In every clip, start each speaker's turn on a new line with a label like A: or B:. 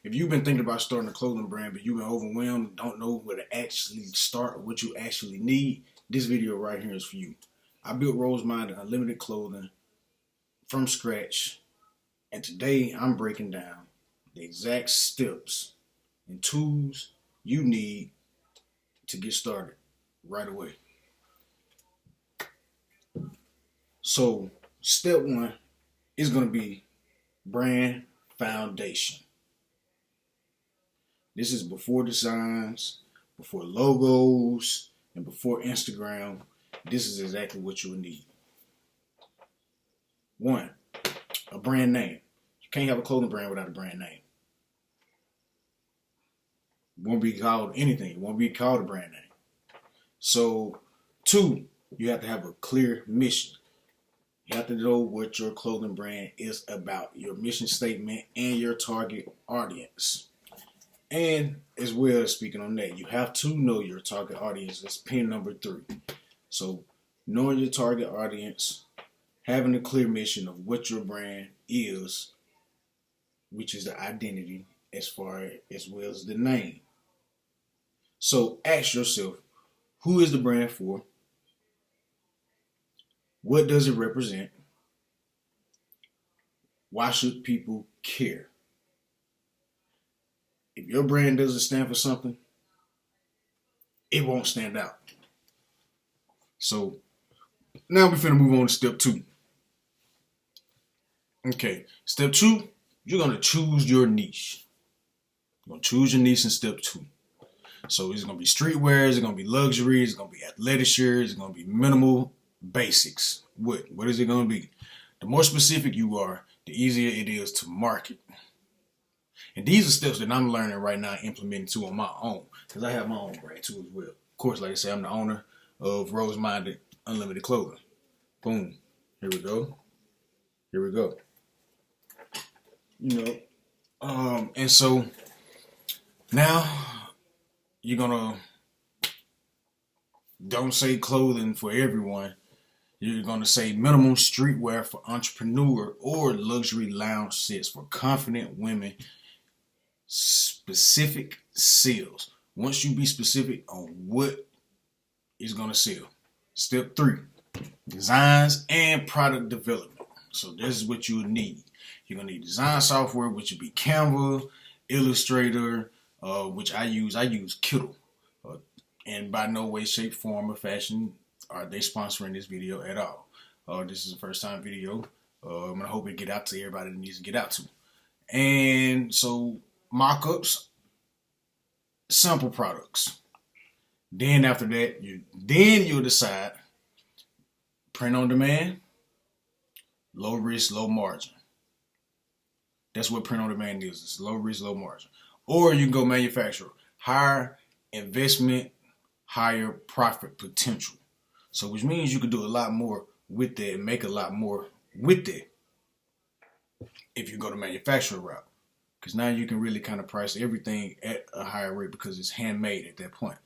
A: If you've been thinking about starting a clothing brand, but you've been overwhelmed and don't know where to actually start or what you actually need, this video right here is for you. I built Rose-Minded Unlimited Clothing from scratch, and today I'm breaking down the exact steps and tools you need to get started right away. So, step one is going to be brand foundation. This is before designs, before logos, and before Instagram. This is exactly what you'll need. One, a brand name. You can't have a clothing brand without a brand name. It won't be called anything. It won't be called a brand name. So, two, you have to have a clear mission. You have to know what your clothing brand is about, your mission statement, and your target audience. And as well as speaking on that, you have to know your target audience. That's pin number 3. So, knowing your target audience, having a clear mission of what your brand is, which is the identity as far as well as the name. So, ask yourself, who is the brand for? What does it represent? Why should people care? If your brand doesn't stand for something, it won't stand out. So now we're finna move on to step 2. Okay, step 2, you're gonna choose your niche. You're gonna choose your niche in step 2. So it's gonna be streetwear, it's gonna be luxury, it's gonna be athletic shirts, it's gonna be minimal basics. What is it gonna be? The more specific you are, the easier it is to market. And these are steps that I'm learning right now, implementing too on my own, because I have my own brand too as well. Of course, like I said, I'm the owner of Rose-Minded Unlimited Clothing. Boom. Here we go. Here we go. And so now you're gonna don't say clothing for everyone. You're gonna say minimum streetwear for entrepreneur or luxury lounge sets for confident women. Specific sales. Once you be specific on what is gonna sell. Step 3, designs and product development. So this is what you need. You're gonna need design software, which would be Canva, Illustrator, which I use. I use Kittle. And by no way, shape, form, or fashion are they sponsoring this video at all. This is a first time video. I'm gonna hope it get out to everybody that needs to get out to. And so mock-ups, sample products. Then after that, you'll decide print on demand, low risk, low margin. That's what print on demand is. It's low risk, low margin. Or you can go manufacturer, higher investment, higher profit potential. So which means you could do a lot more with that and make a lot more with that if you go to manufacturer route. Because now you can really kind of price everything at a higher rate because it's handmade at that point.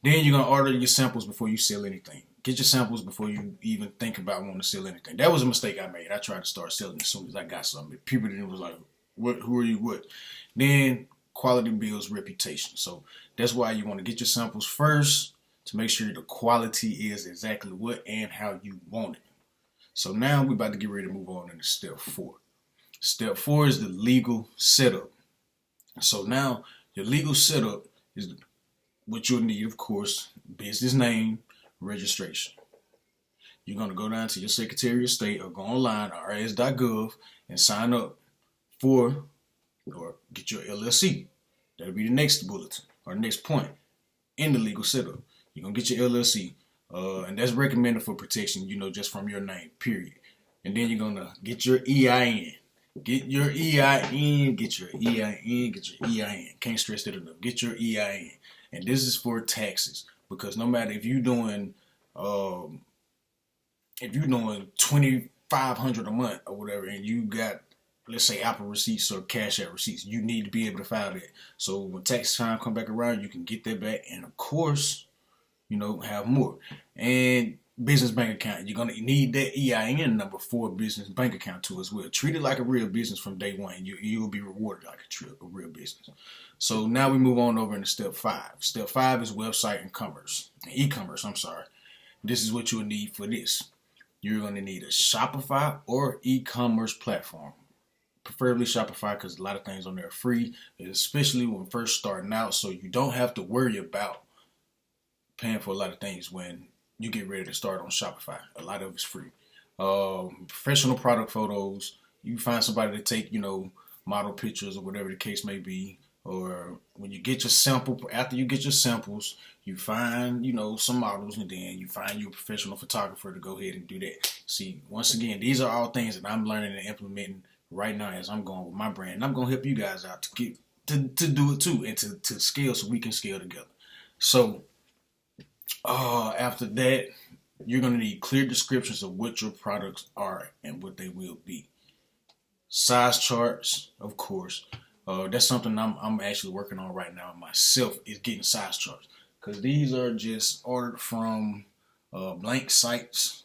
A: Then you're going to order your samples before you sell anything. Get your samples before you even think about wanting to sell anything. That was a mistake I made. I tried to start selling as soon as I got something. People didn't was like, "What? Who are you with?" Then quality builds reputation. So that's why you want to get your samples first to make sure the quality is exactly what and how you want it. So now we're about to get ready to move on into step 4. Step 4 is the legal setup. So now your legal setup is what you'll need, of course, business name, registration. You're going to go down to your Secretary of State or go online, irs.gov, and sign up for or get your LLC. That'll be the next bulletin or next point in the legal setup. You're going to get your LLC, and that's recommended for protection, just from your name, period. And then you're going to get your EIN. Get your EIN, get your EIN, get your EIN. Can't stress that enough. Get your EIN. And this is for taxes. Because no matter if you're doing $2,500 a month or whatever, and you got, let's say, Apple receipts or Cash App receipts, you need to be able to file that. So when tax time come back around, you can get that back, and of course, have more. And business bank account. You're gonna need that EIN number for a business bank account too as well. Treat it like a real business from day one. You will be rewarded like a real business. So now we move on over into step 5. Step 5 is website and e-commerce. I'm sorry. This is what you'll need for this. You're gonna need a Shopify or e-commerce platform. Preferably Shopify because a lot of things on there are free, especially when first starting out. So you don't have to worry about paying for a lot of things when you get ready to start on Shopify. A lot of it's free. Professional product photos. You find somebody to take, model pictures or whatever the case may be. Or when you get your sample, after you get your samples, you find, some models, and then you find you a professional photographer to go ahead and do that. See, once again, these are all things that I'm learning and implementing right now as I'm going with my brand. And I'm going to help you guys out to get to do it too and to scale so we can scale together. So after that, you're going to need clear descriptions of what your products are and what they will be. Size charts, of course. That's something I'm actually working on right now myself, is getting size charts. Because these are just ordered from blank sites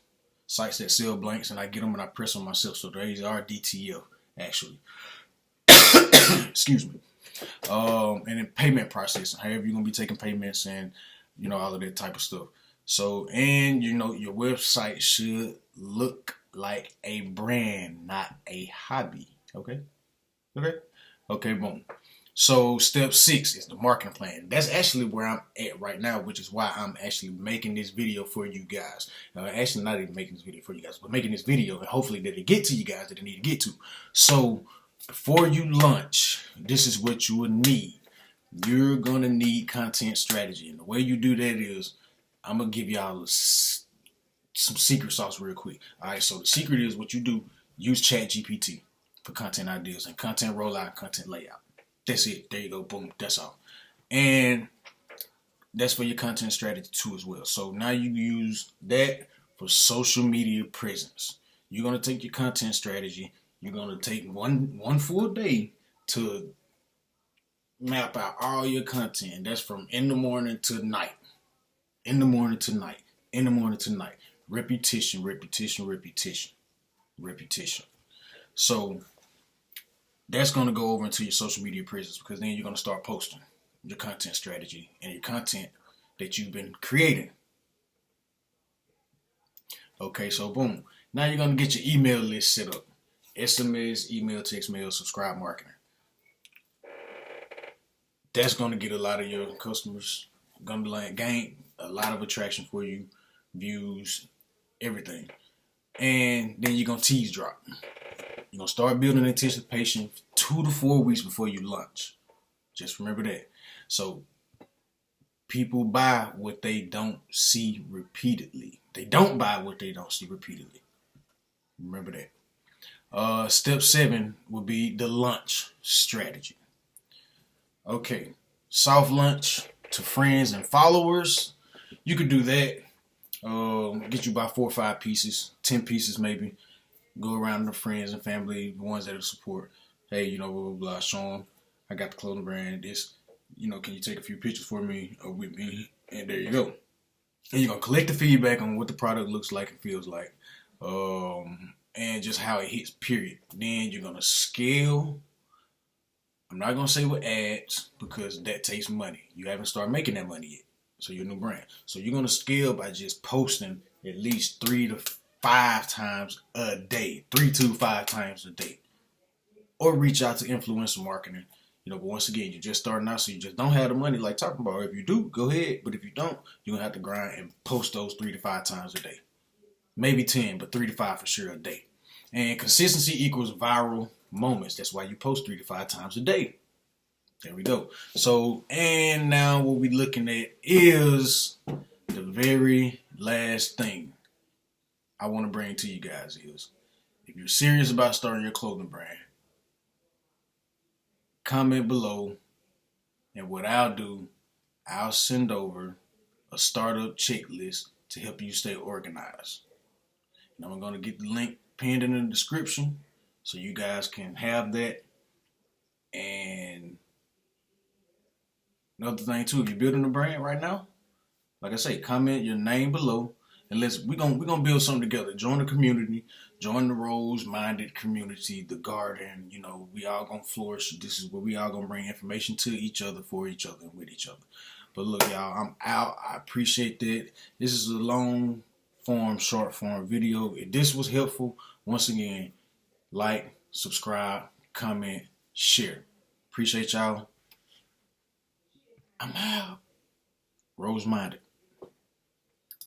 A: that sell blanks, and I get them and I press them myself. So these are DTF, actually. Excuse me. And then payment processing, however you're going to be taking payments and all of that type of stuff. So, and your website should look like a brand, not a hobby. Okay, boom. So step 6 is the marketing plan. That's actually where I'm at right now, which is why I'm actually making this video for you guys. Actually, not even making this video for you guys, but making this video and hopefully that it get to you guys that it need to get to. So before you launch, this is what you will need. You're going to need content strategy. And the way you do that is, I'm going to give y'all some secret sauce real quick. All right, so the secret is what you do, use ChatGPT for content ideas and content rollout, content layout. That's it. There you go. Boom. That's all. And that's for your content strategy too as well. So now you use that for social media presence. You're going to take your content strategy. You're going to take one full day to map out all your content. That's from in the morning to night. In the morning to night. In the morning to night. Repetition. So that's going to go over into your social media presence, because then you're going to start posting your content strategy and your content that you've been creating. Okay, so boom. Now you're going to get your email list set up. SMS, email, text mail, subscribe marketing. That's going to get a lot of your customers, going to gain a lot of attraction for you, views, everything. And then you're going to tease drop. You're going to start building anticipation 2 to 4 weeks before you launch. Just remember that. So people buy what they don't see repeatedly. They don't buy what they don't see repeatedly. Remember that. Step 7 would be the launch strategy. Okay, soft launch to friends and followers. You could do that. Get you about 4 or 5 pieces, 10 pieces maybe. Go around to friends and family, the ones that will support. Hey, blah, blah, blah, show them I got the clothing brand. This, can you take a few pictures for me or with me? And there you go. And you're going to collect the feedback on what the product looks like and feels like. And just how it hits, period. Then you're going to scale. I'm not going to say with ads because that takes money. You haven't started making that money yet. So you're a new brand. So you're going to scale by just posting at least 3 to 5 times a day. 3 to 5 times a day. Or reach out to influencer marketing. But once again, you're just starting out, so you just don't have the money like talking about. If you do, go ahead. But if you don't, you're going to have to grind and post those 3 to 5 times a day. Maybe 10, but 3 to 5 for sure a day. And consistency equals viral moments. That's why you post 3 to 5 times a day. There we go. So, and now what we're looking at is the very last thing I want to bring to you guys is, if you're serious about starting your clothing brand, comment below, and what I'll do, I'll send over a startup checklist to help you stay organized. And I'm going to get the link pinned in the description so you guys can have that. And another thing too, if you're building a brand right now, like I say, comment your name below and we're gonna build something together. Join the community, join the Rose Minded community, the garden. You know, we all gonna flourish. This is where we all gonna bring information to each other, for each other, and with each other. But look, y'all, I'm out. I appreciate that. This is a long form, short form video. If this was helpful, once again, like, subscribe, comment, share. Appreciate y'all. I'm out. Rose Minded.